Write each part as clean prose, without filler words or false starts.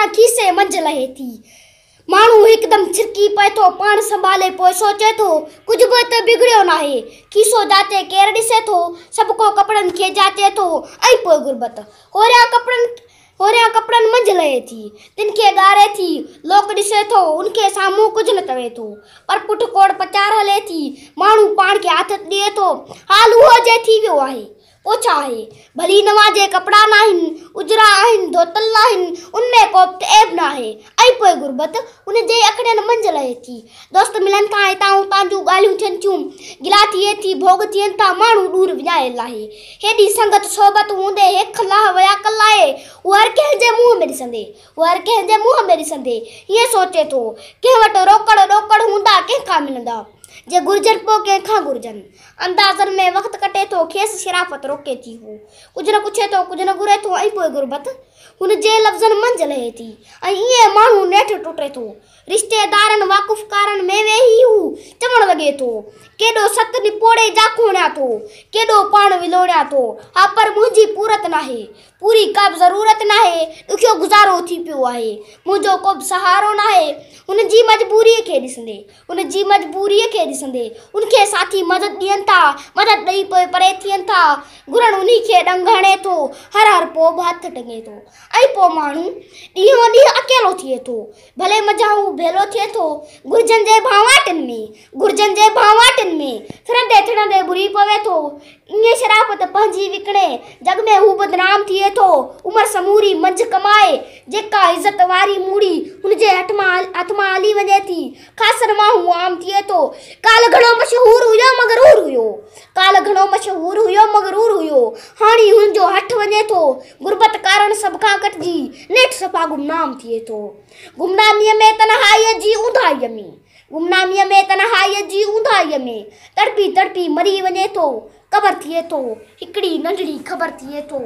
सां खीसे मंझ लहे थी। माण्हू एकदम छिरकी पए थो, पाण संभाले पोइ सोचे थो कुझु बि त बिगड़ियो नाहे। खीसो जाते केरु ॾिसे थो, सभु को कपिड़नि खे जाचे थो ऐं पोइ गुरबत होरिया कपिड़नि मंझ लहे थी। तिन खे ॻारे थी, लोक ॾिसे थो, उनखे साम्हूं कुझु न तवे थो, पर पुठ कोड़ पचार हले थी। माण्हू पाण खे हथ ॾिए थो, हाल उहो जे थी वियो आहे। पोछा आहे, भली नवाजे कपिड़ा न आहिनि, उजरा आहिनि, धोतल न आहिनि, उनमें को ऐब न आहे। ऐं पोइ गुरबत उनजे अखड़नि मंझ लहे थी। दोस्त मिलनि था, हितां हुतां जूं ॻाल्हियूं थियनि थियूं, गिला थिए थी, भोग थियनि था, माण्हू दूर विञायल आहे। हेॾी संगत सोबत हूंदे हिकु लाह वया कलाए, उहो हर कंहिंजे मुंहं में ॾिसंदे हीअं सोचे थो, कंहिं वटि रोकड़ हूंदा कंहिंखां मिलंदा, जे घुर्जनि पोइ कंहिंखां घुर्जनि। अंदाज़नि में वक़्तु कटे थो, खेसि शराफ़त रोके थी। हू कुझु न पुछे थो, कुझु न घुरे थो, ऐं पोइ गुरबत हुनजे लफ़्ज़नि मंझ लहे थी। ऐं ईअं माण्हू नेठि टुटे थो। रिश्तेदारनि वाक़ुफ़कारनि में वेही हू चवणु लॻे थो, केॾो सत निपोड़े जाखोणिया थो, केॾो पाण विलोड़िया थो। हा, पर मुंहिंजी पूरत नाहे, पूरी का बि ज़रूरत नाहे, ॾुखियो गुज़ारो थी पियो आहे, मुंहिंजो को बि सहारो नाहे। हुनजी मजबूरीअ खे ॾिसंदे उनखे साथी मदद ॾियनि था, मदद ॾेई पोइ परे थियनि था, घुरण उन्ही खे ॾंग हणे थो, हर पोइ बि हथ टंगे थो। ऐं पोइ माण्हू ॾींहों ॾींहुं अकेलो थिए थो, भले मझाऊ भेलो थिए थो, घुर्जनि जे भावाटिन में फिरंदे बुरी पवे थो। ईअं शराफ़त पंहिंजी विकिणे जग में हू बदनाम थिए थो। उमिरि समूरी मंझि कमाए जेका इज़त वारी मूड़ी हुनजे हथ मां हली वञे थी। ख़ासि माण्हू आम थिए थो, काल घणो मशहूर हुयो मगरूर हुयो, हाणे हुनजो हथ वञे थो। गुरबत कारण सभ खां कटिजी नेठि सफ़ा गुमनाम थिए थो। गुमनामीअ में तन्हाईअ में तड़पी मरी वञे थो। ख़बर थिए थो, हिकिड़ी नंढड़ी ख़बर थिए थो।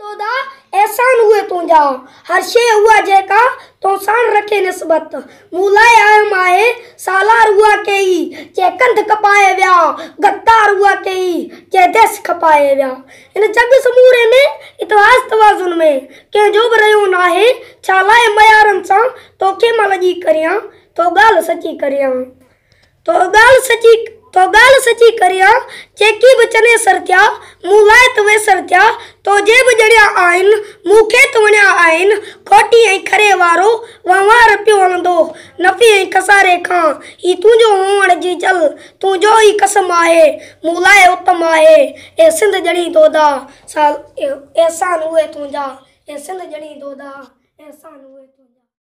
दोदा एहसान हुए तुंहिंजा, हर शइ उहा जेका तो साण रखे निस्बत। मूं लाइ आयम आहे सालार उहा कई, जे कंध कपाए विया, गद्दार उहा कई, जे देश खपाए विया। इन जग समूरे में इतिहास तवाज़ुन में कंहिंजो बि रहियो नाहे। छा लाइ मयारनि सां तोखे मां लॻी करियां, तो ॻाल्हि सची करियां, जेकी बि चने सर थिया, मूं लाइ त वे सर थिया, तोजे बि जड़िया आहिनि, मूंखे त वणिया आहिनि। खोटी ऐं खरे वारो वंवार पियो हलंदो, नफ़ी ऐं खसारे खां ही तुंहिंजो हुअण जी जल, तुंहिंजो ई कसम आहे, मूं लाइ उत्तम आहे। ए सिंध जड़ी दोदा एहसान हुए तुंहिंजा, ए सिंध जड़ी दोदा एहसान हुए तुंहिंजा।